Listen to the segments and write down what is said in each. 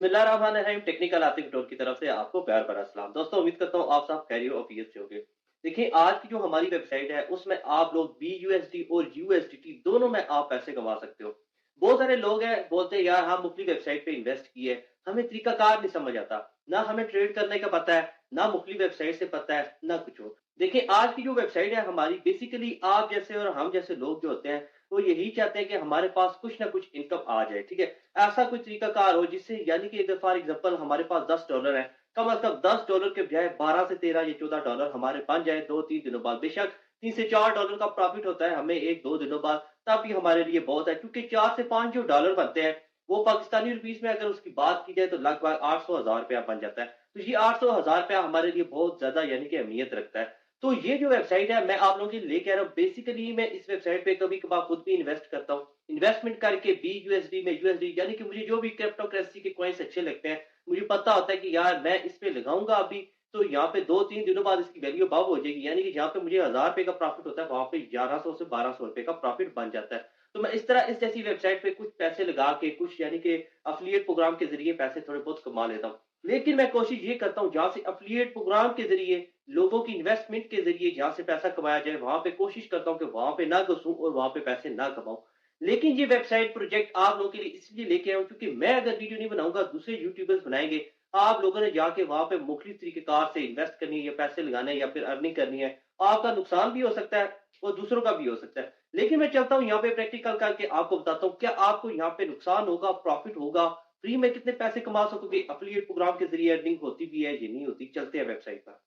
बिस्मिल्लाहिर्रहमानिर्रहीम। टेक्निकल आतिफ टोर की तरफ से आपको प्यार भरा सलाम। दोस्तों उम्मीद करता हूँ आप सब खैरियत और आफियत से होंगे। देखिए आज की जो हमारी वेबसाइट है उसमें आप लोग BUSD और USDT दोनों में आप पैसे कमा सकते हो। बहुत सारे लोग हैं बोलते हैं यार हम मुफ़्त वेबसाइट पे इन्वेस्ट किए, हमें तरीकाकार नहीं समझ आता। ना हमें ट्रेड करने का पता है, ना मुफ़्त वेबसाइट से पता है, ना कुछ और। देखिए आज की जो वेबसाइट है हमारी बेसिकली आप जैसे और हम जैसे लोग जो होते हैं, वो यही चाहते हैं कि हमारे पास कुछ ना कुछ इनकम आ जाए, ठीक है? ऐसा कोई तरीकाकार हो जिससे यानी कि अगर फॉर एग्जांपल हमारे पास $10 है, कम से कम $10 के बजाय 12 से 13 या $14 हमारे बन जाए 2-3 दिनों बाद। बेशक 3 से $4 का प्रॉफिट होता है हमें 1-2 दिनों बाद, तब भी हमारे लिए बहुत है क्योंकि 4 से 5 जो डॉलर बनते हैं, वो पाकिस्तानी रुपीस में अगर उसकी बात की जाए तो लगभग 800,000 रुपया बन जाता है। तो ये 800,000 रुपया हमारे लिए बहुत ज्यादा यानी कि अहमियत रखता है। तो ये जो वेबसाइट है मैं आप लोगों के लिए लेके आ रहा हूँ। बेसिकली मैं इस वेबसाइट पे कभी कभार खुद भी इन्वेस्ट करता हूँ। इन्वेस्टमेंट करके BUSD में USD यानी कि मुझे जो भी क्रिप्टो करेंसी के कॉइन्स अच्छे लगते हैं, मुझे पता होता है कि यार मैं इस पे लगाऊंगा अभी, तो यहाँ पे 2-3 दिनों बाद इसकी वैल्यू अबव हो जाएगी, यानी कि जहाँ पे मुझे 1000 रुपए का प्रॉफिट होता है वहां पे 1100 से 1200 रुपए का प्रॉफिट बन जाता है। तो मैं इस तरह इस जैसी वेबसाइट पे कुछ पैसे लगा के कुछ यानी कि अफिलिएट प्रोग्राम के जरिए पैसे थोड़े बहुत कमा लेता हूँ। लेकिन मैं कोशिश ये करता हूँ जहां से अफिलिएट प्रोग्राम के जरिए लोगों की इन्वेस्टमेंट के जरिए जहां से पैसा कमाया जाए, वहां पे कोशिश करता हूँ कि वहां पे ना घुसूं और वहां पे पैसे ना कमाऊं। लेकिन ये वेबसाइट प्रोजेक्ट आप लोगों के लिए इसलिए लेके आया हूं क्योंकि मैं अगर वीडियो नहीं बनाऊंगा दूसरे यूट्यूबर्स बनाएंगे। आप लोगों ने जाके वहां पे मुख्तलिफ तरीकेकार से इन्वेस्ट करनी है या पैसे लगाने हैं या फिर अर्निंग करनी है। आपका नुकसान भी हो सकता है और दूसरों का भी हो सकता है। लेकिन मैं चलता हूँ यहाँ पे प्रैक्टिकल करके आपको बताता हूँ क्या आपको यहाँ पे नुकसान होगा, प्रॉफिट होगा, फ्री में कितने पैसे कमा सकोगे, अफिलिएट प्रोग्राम के जरिए अर्निंग होती भी है ये नहीं होती। चलते हैं वेबसाइट पर।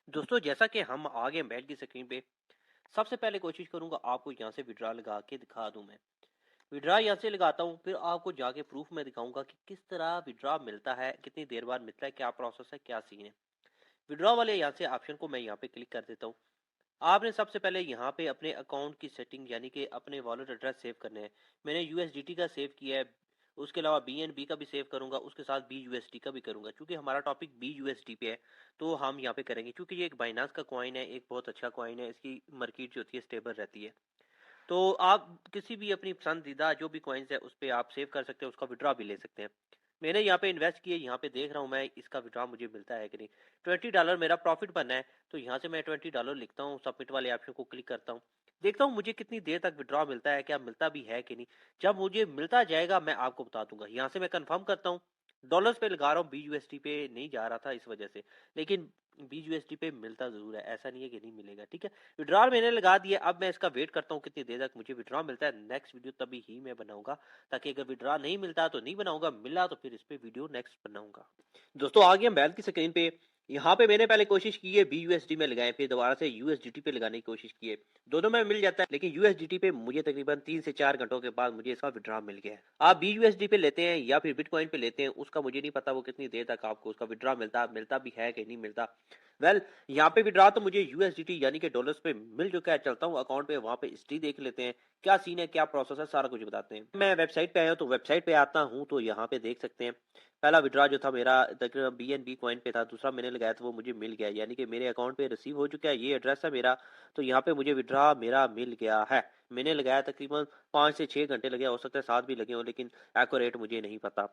दोस्तों जैसा कि हम आगे बैठ की स्क्रीन पे सबसे पहले कोशिश करूंगा आपको यहाँ से विड्रा लगा के दिखा दूं। मैं विड्रा यहाँ से लगाता हूँ, फिर आपको जाके प्रूफ में दिखाऊंगा कि किस तरह विड्रा मिलता है, कितनी देर बाद मिलता है, क्या प्रोसेस है, क्या सीन है। विड्रा वाले यहाँ से ऑप्शन को मैं यहाँ पे क्लिक कर देता हूँ। आपने सबसे पहले यहाँ पे अपने अकाउंट की सेटिंग यानी कि अपने वॉलेट एड्रेस सेव करने हैं। मैंने USDT का सेव किया है, उसके अलावा BNB का भी सेव करूंगा, उसके साथ BUSD का भी करूंगा। क्योंकि हमारा टॉपिक BUSD पे है तो हम यहाँ पे करेंगे, क्योंकि ये एक बाइनांस का कॉइन है, एक बहुत अच्छा कॉइन है, इसकी मार्केट जो होती है स्टेबल रहती है। तो आप किसी भी अपनी पसंदीदा जो भी कॉइन्स है उस पर आप सेव कर सकते हैं, उसका विड्रॉ भी ले सकते हैं। मैंने यहाँ पे इन्वेस्ट किए, यहाँ पे देख रहा हूँ मैं इसका विड्रॉ मुझे मिलता है कि नहीं। $20 मेरा प्रॉफिट बनना है, तो यहाँ से मैं $20 लिखता हूँ, सबमिट वाले ऑप्शन को क्लिक करता हूँ। देखता हूँ मुझे कितनी देर तक विड्रॉ मिलता है, क्या मिलता भी है कि नहीं। जब मुझे मिलता जाएगा मैं आपको बता दूंगा। यहाँ से मैं कंफर्म करता हूँ। डॉलर्स पे लगा रहा हूँ, BUSD पे नहीं जा रहा था इस वजह से, लेकिन BUSD पे मिलता जरूर है, ऐसा नहीं है कि नहीं मिलेगा। ठीक है, विड्रॉल मैंने लगा दिया। अब मैं इसका वेट करता हूँ कितनी देर तक मुझे विड्रॉ मिलता है। नेक्स्ट वीडियो तभी ही मैं बनाऊंगा, ताकि अगर विड्रॉ नहीं मिलता तो नहीं बनाऊंगा, मिला तो फिर इस पे वीडियो नेक्स्ट बनाऊंगा। दोस्तों आ गया बैल की स्क्रीन पे। यहाँ पे मैंने पहले कोशिश की है BUSD में लगाए, फिर दोबारा से USDT पे लगाने की कोशिश की है। दोनों में मिल जाता है, लेकिन USDT पे मुझे तकरीबन 3 से 4 घंटों के बाद मुझे इसका विड्रॉ मिल गया है। आप BUSD पे लेते हैं या फिर बिटकॉइन पे लेते हैं, उसका मुझे नहीं पता वो कितनी देर तक आपको उसका विड्रॉ मिलता भी है कि नहीं मिलता। वेल यहाँ पे विड्रॉ तो मुझे USDT यानी कि डॉलर्स पे मिल चुका है। चलता हूँ अकाउंट पे, वहां पे हिस्ट्री देख लेते हैं, क्या सीन है, क्या प्रोसेस है, सारा कुछ बताते हैं। मैं वेबसाइट पे आया हूँ, तो वेबसाइट पे आता हूँ तो यहाँ पे देख सकते हैं पहला विड्रॉ जो था मेरा तकरीबन BNB कॉइन पे था, दूसरा मैंने लगाया था वो मुझे मिल गया, यानी कि मेरे अकाउंट पे रिसीव हो चुका है। ये एड्रेस है मेरा, तो यहाँ पे मुझे विड्रॉ मेरा मिल गया है। मैंने लगाया तकरीबन 5 से 6 घंटे लगे, हो सकता है 7 भी लगे हो, लेकिन एक्यूरेट मुझे नहीं पता।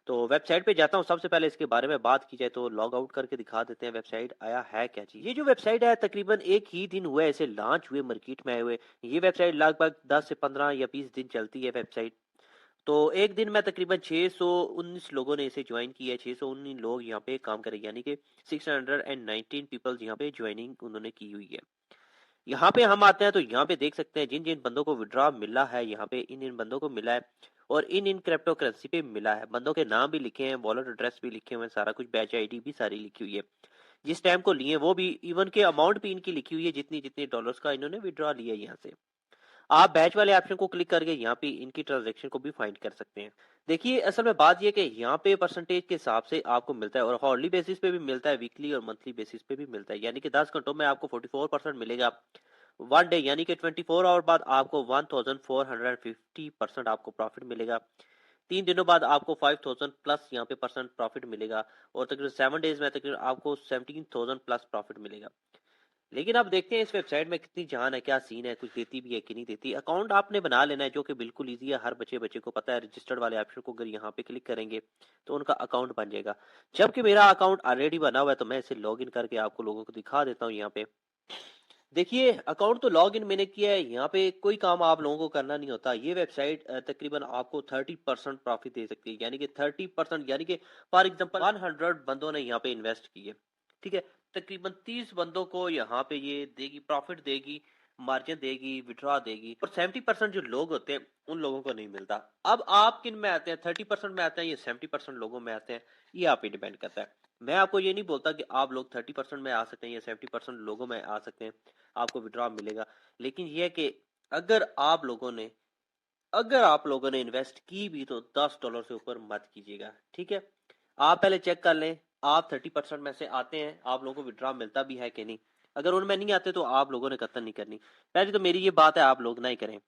तो वेबसाइट पे जाता हूँ। सबसे पहले इसके बारे में बात की जाए तो लॉग आउट करके दिखा देते हैं वेबसाइट आया है क्या चीज। ये जो वेबसाइट है तकरीबन एक ही दिन हुआ है इसे लॉन्च हुए, मार्केट में आए हुए। ये वेबसाइट लगभग 10 से 15 या 20 दिन चलती है वेबसाइट। तो एक दिन में तकरीबन 619 लोगों ने इसे ज्वाइन किया है। 619 लोग यहाँ पे काम करें, यानी कि 619 पीपल यहाँ पे ज्वाइनिंग उन्होंने की हुई है। यहाँ पे हम आते हैं तो यहाँ पे देख सकते हैं जिन जिन बंदों को विड्रॉ मिला है, यहाँ पे इन इन बंदों को मिला है और इन इन क्रिप्टो करेंसी पे मिला है। बंदों के नाम भी लिखे हैं, वॉलेट एड्रेस भी लिखे हुए हैं, सारा कुछ, बैच आईडी भी सारी लिखी हुई है, जिस टाइम को लिए वो भी, इवन के अमाउंट भी इनकी लिखी हुई है, जितनी जितनी डॉलर्स का इन्होंने विड्रॉ लिया है। यहाँ से आप बैच वाले ऑप्शन को क्लिक करके यहाँ पे इनकी ट्रांजेक्शन को भी फाइंड कर सकते हैं। देखिए असल में बात यह कि यहाँ पे परसेंटेज के हिसाब से आपको मिलता है, और हॉर्ली बेसिस पे भी मिलता है, वीकली और मंथली बेसिस पे भी मिलता है। यानी कि 10 घंटों में आपको 44% मिलेगा। 1 डे यानी कि 24 आवर बाद आपको 1450% आपको प्रॉफिट मिलेगा। 3 दिनों बाद आपको 5000 प्लस यहाँ पे परसेंट प्रॉफिट मिलेगा, और तकरीबन 7 डेज में तकरीबन आपको 17,000 प्लस प्रॉफिट मिलेगा। लेकिन अब देखते हैं इस वेबसाइट में कितनी जान है, क्या सीन है, कुछ देती भी है कि नहीं देती। अकाउंट आपने बना लेना है, जो कि बिल्कुल ईज़ी है, हर बच्चे को पता है। रजिस्टर्ड वाले ऑप्शन को अगर यहाँ पे क्लिक करेंगे, तो उनका अकाउंट बन जाएगा। जबकि मेरा अकाउंट ऑलरेडी बना हुआ है, तो मैं इसे लॉगिन करके आपको लोगों को दिखा देता हूँ यहाँ पे। देखिए, अकाउंट तो लॉगिन मैंने किया है, यहाँ पे कोई काम आप लोगों को करना नहीं होता। ये वेबसाइट तकरीबन आपको 30% प्रॉफ़िट दे सकती है, यानी कि 30%, यानी कि फॉर एग्ज़ाम्पल 100 बंदों ने यहाँ पे इन्वेस्ट किए, ठीक है? तकरीबन 30 बंदों को यहाँ पे ये देगी, प्रॉफ़िट देगी, मार्जिन देगी, विथड्रॉ देगी, और 70% जो लोग होते हैं, उन लोगों को नहीं मिलता। अब आप किन में आते हैं, 30% में आते हैं या 70% लोगों में आते हैं, ये आप पे डिपेंड करता है। मैं आपको ये नहीं बोलता कि आप लोग 30% में आ सकते हैं या 70% लोगों में आ सकते हैं, आपको विड्रॉ मिलेगा। लेकिन ये है कि अगर आप लोगों ने अगर आप लोगों ने इन्वेस्ट की भी, तो $10 से ऊपर मत कीजिएगा, ठीक है? आप पहले चेक कर लें, आप 30% में से आते हैं, आप लोगों को विड्रॉ मिलता भी है कि नहीं। अगर उनमें नहीं आते, तो आप लोगों ने कतई नहीं करनी। पहले तो मेरी ये बात है, आप लोग ना ही करें।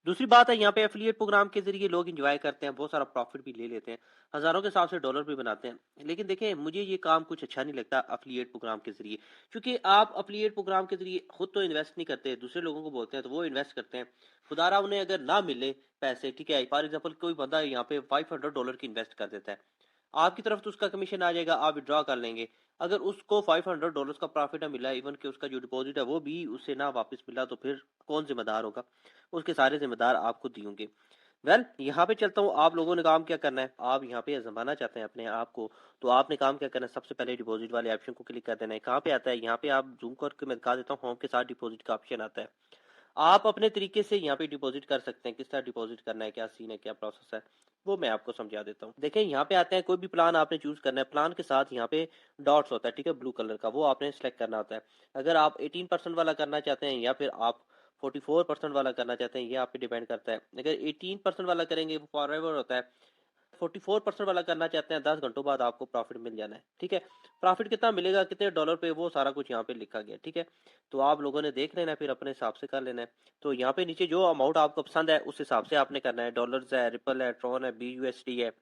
दूसरी बात है, यहाँ पे एफिलिएट प्रोग्राम के जरिए लोग एंजॉय करते हैं, बहुत सारा प्रॉफिट भी ले लेते हैं, हजारों के हिसाब से डॉलर भी बनाते हैं। लेकिन देखें, मुझे ये काम कुछ अच्छा नहीं लगता एफिलिएट प्रोग्राम के जरिए, क्योंकि आप एफिलिएट प्रोग्राम के जरिए खुद तो इन्वेस्ट नहीं करते, दूसरे लोगों को बोलते हैं तो वो इन्वेस्ट करते हैं। खुदारा उन्हें अगर ना मिले पैसे, ठीक है, फॉर एग्जाम्पल कोई बंदा यहाँ पे $500 की इन्वेस्ट कर देता है, आपकी तरफ तो उसका कमीशन आ जाएगा, आप विड्रॉ कर लेंगे। अगर उसको $500 का प्रॉफिट ना मिला, इवन कि उसका जो डिपॉजिट है वो भी उसे ना वापस मिला, तो फिर कौन जिम्मेदार होगा? उसके सारे जिम्मेदार आप खुद ही होंगे। वेल, यहाँ पे चलता हूँ, आप लोगों ने काम क्या करना है। आप यहाँ पे आजमाना चाहते हैं अपने आप को, तो आपने काम क्या करना है, सबसे पहले डिपॉजिट वाले ऑप्शन को क्लिक कर देना है। कहाँ पे आता है, यहाँ पे आप जूम करके मैं दिखा देता हूँ, होम के साथ डिपॉजिट का ऑप्शन आता है। आप अपने तरीके से यहाँ पे डिपॉजिट कर सकते हैं, किस तरह डिपॉजिट करना है, क्या सीन है, क्या प्रोसेस है, वो मैं आपको समझा देता हूँ। देखें, यहाँ पे आते हैं, कोई भी प्लान आपने चूज करना है, प्लान के साथ यहाँ पे डॉट्स होता है, ठीक है, ब्लू कलर का, वो आपने सेलेक्ट करना होता है। अगर आप 18% वाला करना चाहते हैं, या फिर आप 44% वाला करना चाहते हैं, ये आप पे डिपेंड करता है। अगर 18% वाला करेंगे, वो फॉर एवर होता है। 44% वाला करना चाहते हैं, 10 घंटों बाद आपको प्रॉफिट मिल जाना है, ठीक है। प्रॉफिट कितना मिलेगा, कितने डॉलर पे, वो सारा कुछ यहाँ पे लिखा गया, ठीक है। तो आप लोगों ने देख लेना है, फिर अपने हिसाब से कर लेना है। तो यहाँ पे नीचे जो अमाउंट आपको पसंद है, उस हिसाब से आपने करना है। डॉलर्स है, रिपल है, ट्रॉन है, BUSD है,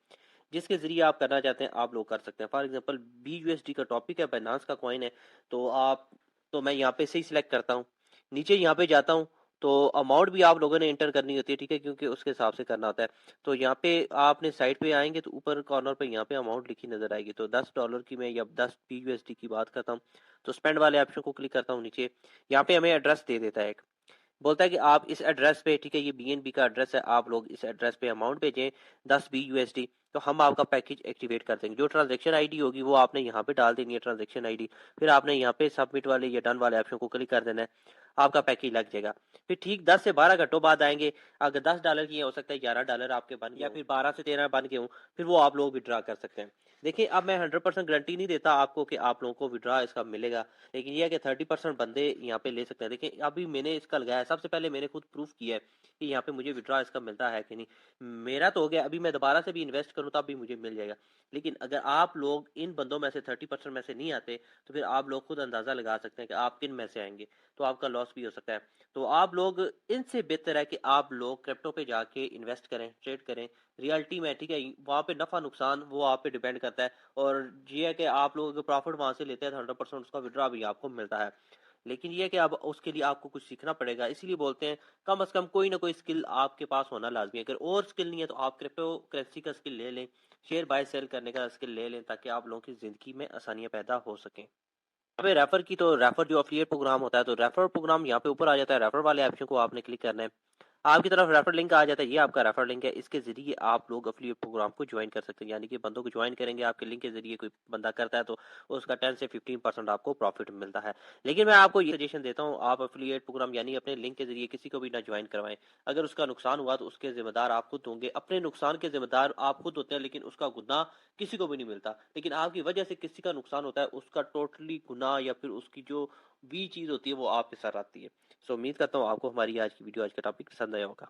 जिसके जरिए आप करना चाहते हैं, आप लोग कर सकते हैं। फॉर एग्जाम्पल BUSD का टॉपिक है, बाइनांस का कॉइन है, तो आप तो मैं यहाँ पे से ही सिलेक्ट करता हूँ। नीचे यहाँ पे जाता हूँ, तो अमाउंट भी आप लोगों ने एंटर करनी होती है, ठीक है, क्योंकि उसके हिसाब से करना होता है। तो यहाँ पे आपने साइड पे आएंगे, तो ऊपर कॉर्नर पे यहाँ पे अमाउंट लिखी नजर आएगी। तो $10 की मैं, या 10 BUSD की बात करता हूँ, तो स्पेंड वाले ऑप्शन को क्लिक करता हूँ नीचे। यहाँ पे हमें एड्रेस दे देता है एक, बोलता है कि आप इस एड्रेस पे, ठीक है, ये BNB का एड्रेस है, आप लोग इस एड्रेस पे अमाउंट भेजें 10 BUSD, तो हम आपका पैकेज एक्टिवेट कर देंगे। जो ट्रांजैक्शन आईडी होगी, वो आपने यहाँ पे डाल देनी है, ट्रांजैक्शन आईडी। फिर आपने यहाँ पे सबमिट वाले या डन वाले ऑप्शन को क्लिक कर देना है, आपका पैकेज लग जाएगा। फिर ठीक 10 से 12 घंटों बाद आएंगे। अगर $10 की है, हो सकता है $11 आपके बन गए, या फिर 12 से 13 बन गए हों, फिर वो आप लोग विड्रॉ कर सकते हैं। देखिए, अब मैं 100% गारंटी नहीं देता आपको कि आप लोगों को विड्रॉ इसका मिलेगा, लेकिन ये है कि 30% बंदे यहाँ पे ले सकते हैं। देखिए, अभी मैंने इसका लगाया है, सबसे पहले मैंने खुद प्रूफ किया है कि यहाँ पे मुझे विड्रॉ इसका मिलता है कि नहीं। मेरा तो हो गया, अभी मैं दोबारा से भी इन्वेस्ट करूँ तब भी मुझे मिल जाएगा। लेकिन अगर आप लोग इन बंदों में से 30% में से नहीं आते, तो फिर आप लोग खुद अंदाजा लगा सकते हैं कि आप किन में से आएंगे, तो आपका लॉस भी हो सकता है। तो आप लोग, इनसे बेहतर है कि आप लोग क्रिप्टो पे जाके इन्वेस्ट करें, ट्रेड करें रियलिटी में, ठीक है। वहाँ पे नफा नुकसान वो आप पे डिपेंड करता है, और ये है कि आप लोग अगर प्रॉफिट वहां से लेते हैं, तो 100% उसका विड्रॉ भी आपको मिलता है। लेकिन ये है कि अब उसके लिए आपको कुछ सीखना पड़ेगा, इसीलिए बोलते हैं कम से कम कोई ना कोई स्किल आपके पास होना लाजमी है। अगर और स्किल नहीं है, तो आप क्रिप्टो करेंसी का स्किल ले लें, शेयर बाय सेल करने का स्किल ले लें, ताकि आप लोगों की जिंदगी में आसानियां पैदा हो सकें। यहाँ पे रेफर की, तो रेफर जो अफिलिएट प्रोग्राम होता है, तो रेफर प्रोग्राम यहाँ पे ऊपर आ जाता है। रेफर वाले ऑप्शन को आपने क्लिक करना है, आपकी तरफ रेफर लिंक आ जाता है, ये आपका रेफर लिंक है। इसके जरिए आप लोग अफिलिएट प्रोग्राम को ज्वाइन कर सकते हैं, यानी कि बंदों को ज्वाइन करेंगे आपके लिंक के जरिए, कोई बंदा करता है, तो उसका 10 से 15% आपको प्रॉफिट मिलता है। लेकिन मैं आपको ये सजेशन देता हूँ, आप अफिलिएट प्रोग्राम यानी अपने लिंक के जरिए किसी को भी ना ज्वाइन करवाएं। अगर उसका नुकसान हुआ, तो उसके जिम्मेदार आप खुद होंगे, अपने नुकसान के जिम्मेदार आप खुद होते हैं, लेकिन उसका गुनाह किसी को भी नहीं मिलता। लेकिन आपकी वजह से किसी का नुकसान होता है, उसका टोटली गुनाह या फिर उसकी जो भी चीज होती है, वो आपके साथ आती है। सो उम्मीद करता हूँ आपको हमारी आज की वीडियो, आज का टॉपिक पसंद आया होगा।